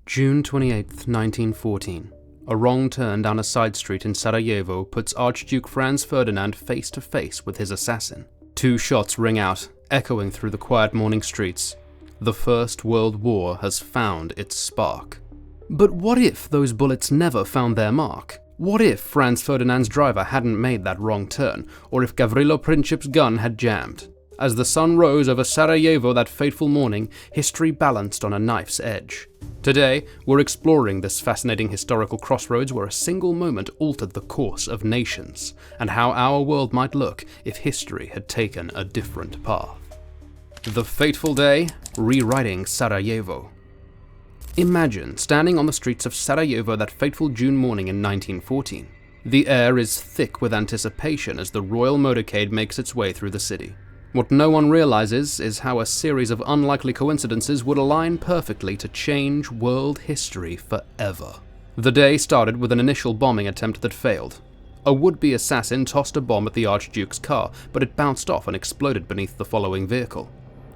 June 28, 1914. A wrong turn down a side street in Sarajevo puts Archduke Franz Ferdinand face to face with his assassin. Two shots ring out, echoing through the quiet morning streets. The First World War has found its spark. But what if those bullets never found their mark? What if Franz Ferdinand's driver hadn't made that wrong turn, or if Gavrilo Princip's gun had jammed? As the sun rose over Sarajevo that fateful morning, history balanced on a knife's edge. Today, we're exploring this fascinating historical crossroads where a single moment altered the course of nations, and how our world might look if history had taken a different path. The fateful day, rewriting Sarajevo. Imagine standing on the streets of Sarajevo that fateful June morning in 1914. The air is thick with anticipation as the royal motorcade makes its way through the city. What no one realizes is how a series of unlikely coincidences would align perfectly to change world history forever. The day started with an initial bombing attempt that failed. A would-be assassin tossed a bomb at the Archduke's car, but it bounced off and exploded beneath the following vehicle.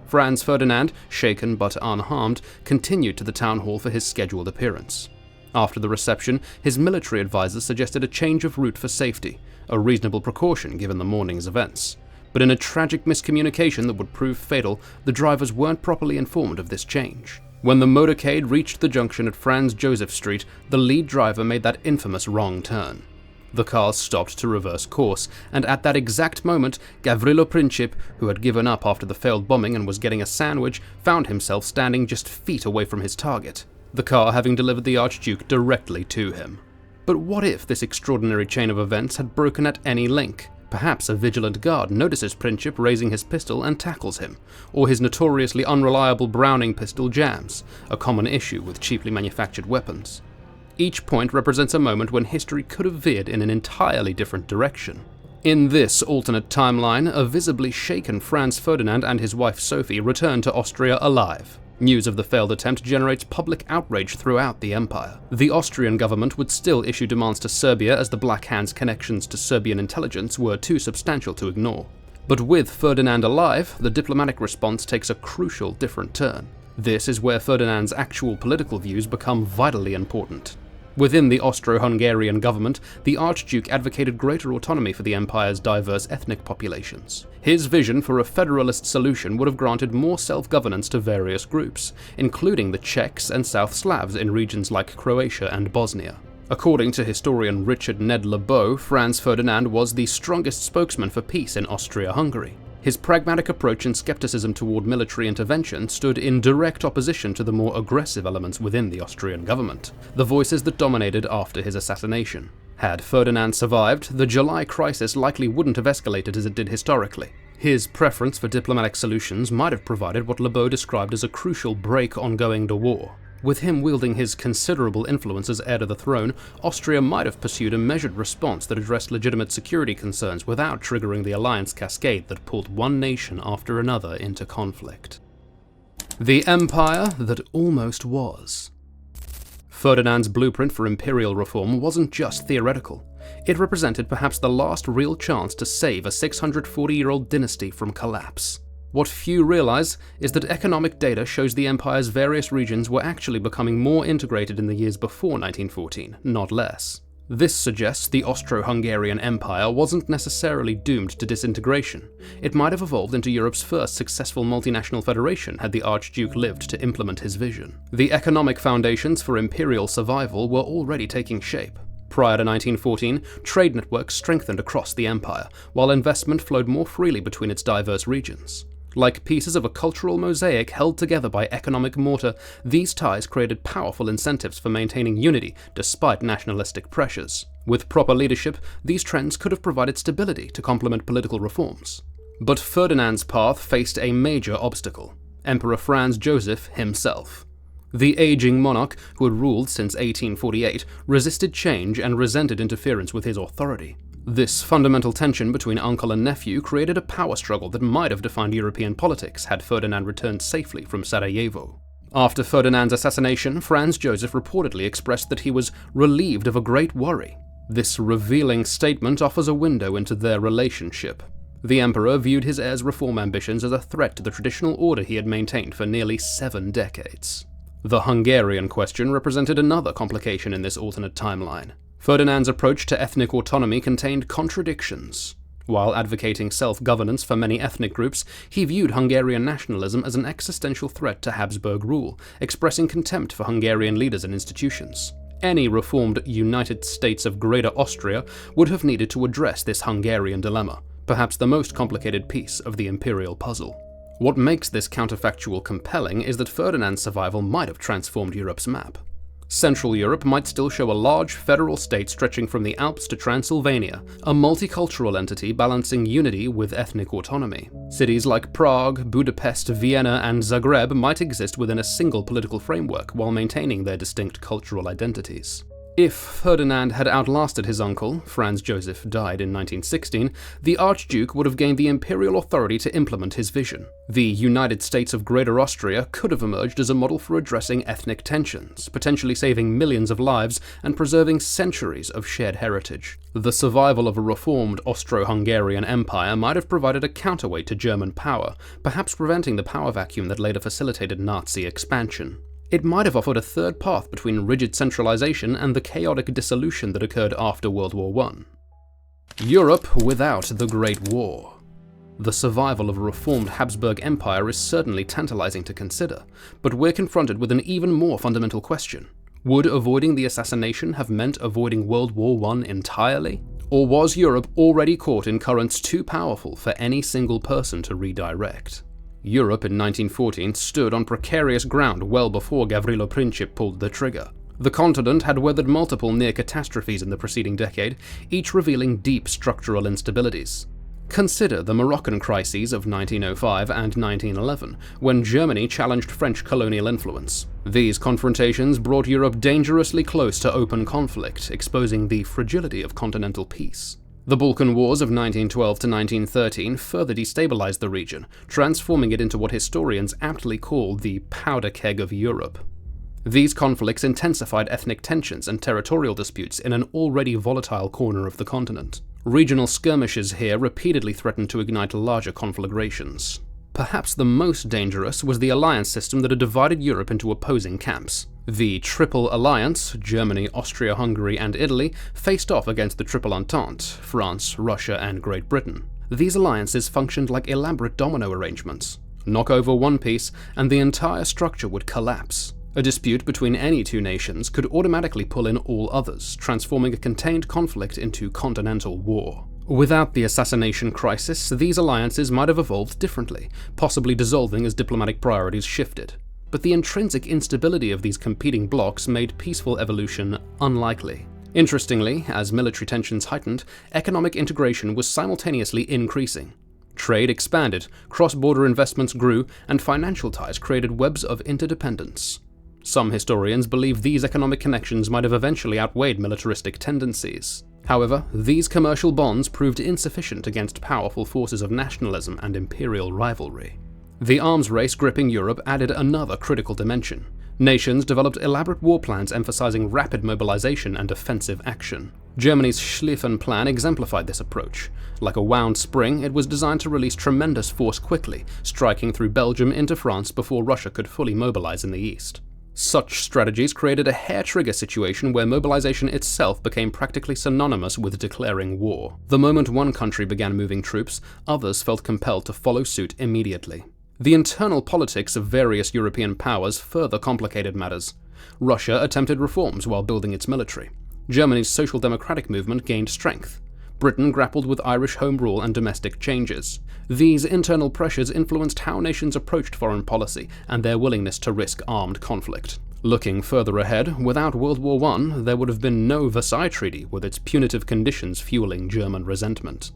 Franz Ferdinand, shaken but unharmed, continued to the town hall for his scheduled appearance. After the reception, his military advisor suggested a change of route for safety, a reasonable precaution given the morning's events. But in a tragic miscommunication that would prove fatal, the drivers weren't properly informed of this change. When the motorcade reached the junction at Franz Joseph Street, the lead driver made that infamous wrong turn. The car stopped to reverse course, and at that exact moment, Gavrilo Princip, who had given up after the failed bombing and was getting a sandwich, found himself standing just feet away from his target, the car having delivered the Archduke directly to him. But what if this extraordinary chain of events had broken at any link? Perhaps a vigilant guard notices Princip raising his pistol and tackles him, or his notoriously unreliable Browning pistol jams, a common issue with cheaply manufactured weapons. Each point represents a moment when history could have veered in an entirely different direction. In this alternate timeline, a visibly shaken Franz Ferdinand and his wife Sophie return to Austria alive. News of the failed attempt generates public outrage throughout the empire. The Austrian government would still issue demands to Serbia as the Black Hand's connections to Serbian intelligence were too substantial to ignore. But with Ferdinand alive, the diplomatic response takes a crucial different turn. This is where Ferdinand's actual political views become vitally important. Within the Austro-Hungarian government, the Archduke advocated greater autonomy for the empire's diverse ethnic populations. His vision for a federalist solution would have granted more self-governance to various groups, including the Czechs and South Slavs in regions like Croatia and Bosnia. According to historian Richard Ned Lebeau, Franz Ferdinand was the strongest spokesman for peace in Austria-Hungary. His pragmatic approach and skepticism toward military intervention stood in direct opposition to the more aggressive elements within the Austrian government, the voices that dominated after his assassination. Had Ferdinand survived, the July crisis likely wouldn't have escalated as it did historically. His preference for diplomatic solutions might have provided what Lebeau described as a crucial break ongoing the war. With him wielding his considerable influence as heir to the throne, Austria might have pursued a measured response that addressed legitimate security concerns without triggering the alliance cascade that pulled one nation after another into conflict. The empire that almost was. Ferdinand's blueprint for imperial reform wasn't just theoretical. It represented perhaps the last real chance to save a 640-year-old dynasty from collapse. What few realize is that economic data shows the empire's various regions were actually becoming more integrated in the years before 1914, not less. This suggests the Austro-Hungarian Empire wasn't necessarily doomed to disintegration. It might have evolved into Europe's first successful multinational federation had the Archduke lived to implement his vision. The economic foundations for imperial survival were already taking shape. Prior to 1914, trade networks strengthened across the empire, while investment flowed more freely between its diverse regions. Like pieces of a cultural mosaic held together by economic mortar, these ties created powerful incentives for maintaining unity despite nationalistic pressures. With proper leadership, these trends could have provided stability to complement political reforms. But Ferdinand's path faced a major obstacle: Emperor Franz Joseph himself. The aging monarch, who had ruled since 1848, resisted change and resented interference with his authority. This fundamental tension between uncle and nephew created a power struggle that might have defined European politics had Ferdinand returned safely from Sarajevo. After Ferdinand's assassination, Franz Joseph reportedly expressed that he was relieved of a great worry. This revealing statement offers a window into their relationship. The emperor viewed his heir's reform ambitions as a threat to the traditional order he had maintained for nearly 7 decades. The Hungarian question represented another complication in this alternate timeline. Ferdinand's approach to ethnic autonomy contained contradictions. While advocating self-governance for many ethnic groups, he viewed Hungarian nationalism as an existential threat to Habsburg rule, expressing contempt for Hungarian leaders and institutions. Any reformed United States of Greater Austria would have needed to address this Hungarian dilemma, perhaps the most complicated piece of the imperial puzzle. What makes this counterfactual compelling is that Ferdinand's survival might have transformed Europe's map. Central Europe might still show a large federal state stretching from the Alps to Transylvania, a multicultural entity balancing unity with ethnic autonomy. Cities like Prague, Budapest, Vienna, and Zagreb might exist within a single political framework while maintaining their distinct cultural identities. If Ferdinand had outlasted his uncle, Franz Joseph died in 1916, the Archduke would have gained the imperial authority to implement his vision. The United States of Greater Austria could have emerged as a model for addressing ethnic tensions, potentially saving millions of lives and preserving centuries of shared heritage. The survival of a reformed Austro-Hungarian Empire might have provided a counterweight to German power, perhaps preventing the power vacuum that later facilitated Nazi expansion. It might have offered a third path between rigid centralization and the chaotic dissolution that occurred after World War I. Europe without the Great War. The survival of a reformed Habsburg Empire is certainly tantalizing to consider, but we're confronted with an even more fundamental question. Would avoiding the assassination have meant avoiding World War I entirely? Or was Europe already caught in currents too powerful for any single person to redirect? Europe in 1914 stood on precarious ground well before Gavrilo Princip pulled the trigger. The continent had weathered multiple near catastrophes in the preceding decade, each revealing deep structural instabilities. Consider the Moroccan crises of 1905 and 1911, when Germany challenged French colonial influence. These confrontations brought Europe dangerously close to open conflict, exposing the fragility of continental peace. The Balkan Wars of 1912 to 1913 further destabilized the region, transforming it into what historians aptly call the powder keg of Europe. These conflicts intensified ethnic tensions and territorial disputes in an already volatile corner of the continent. Regional skirmishes here repeatedly threatened to ignite larger conflagrations. Perhaps the most dangerous was the alliance system that had divided Europe into opposing camps. The Triple Alliance, Germany, Austria-Hungary, and Italy, faced off against the Triple Entente, France, Russia, and Great Britain. These alliances functioned like elaborate domino arrangements. Knock over one piece, and the entire structure would collapse. A dispute between any two nations could automatically pull in all others, transforming a contained conflict into continental war. Without the assassination crisis, these alliances might have evolved differently, possibly dissolving as diplomatic priorities shifted. But the intrinsic instability of these competing blocs made peaceful evolution unlikely. Interestingly, as military tensions heightened, economic integration was simultaneously increasing. Trade expanded, cross-border investments grew, and financial ties created webs of interdependence. Some historians believe these economic connections might have eventually outweighed militaristic tendencies. However, these commercial bonds proved insufficient against powerful forces of nationalism and imperial rivalry. The arms race gripping Europe added another critical dimension. Nations developed elaborate war plans emphasizing rapid mobilization and offensive action. Germany's Schlieffen Plan exemplified this approach. Like a wound spring, it was designed to release tremendous force quickly, striking through Belgium into France before Russia could fully mobilize in the east. Such strategies created a hair-trigger situation where mobilization itself became practically synonymous with declaring war. The moment one country began moving troops, others felt compelled to follow suit immediately. The internal politics of various European powers further complicated matters. Russia attempted reforms while building its military. Germany's social democratic movement gained strength. Britain grappled with Irish home rule and domestic changes. These internal pressures influenced how nations approached foreign policy and their willingness to risk armed conflict. Looking further ahead, without World War I, there would have been no Versailles Treaty with its punitive conditions fueling German resentment.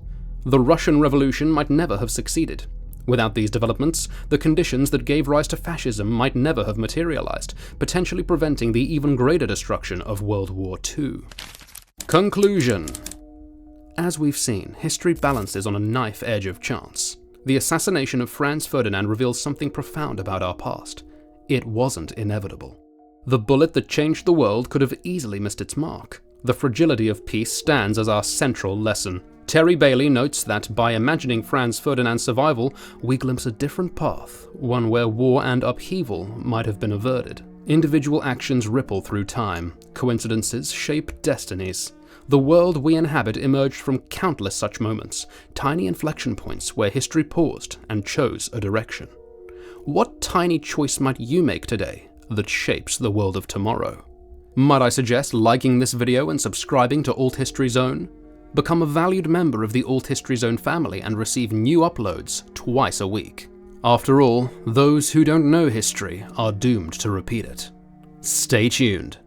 The Russian Revolution might never have succeeded. Without these developments, the conditions that gave rise to fascism might never have materialized, potentially preventing the even greater destruction of World War II. Conclusion. As we've seen, history balances on a knife edge of chance. The assassination of Franz Ferdinand reveals something profound about our past. It wasn't inevitable. The bullet that changed the world could have easily missed its mark. The fragility of peace stands as our central lesson. Terry Bailey notes that by imagining Franz Ferdinand's survival, we glimpse a different path, one where war and upheaval might have been averted. Individual actions ripple through time, coincidences shape destinies. The world we inhabit emerged from countless such moments, tiny inflection points where history paused and chose a direction. What tiny choice might you make today that shapes the world of tomorrow? Might I suggest liking this video and subscribing to Alt History Zone? Become a valued member of the Alt History Zone family and receive new uploads twice a week. After all, those who don't know history are doomed to repeat it. Stay tuned.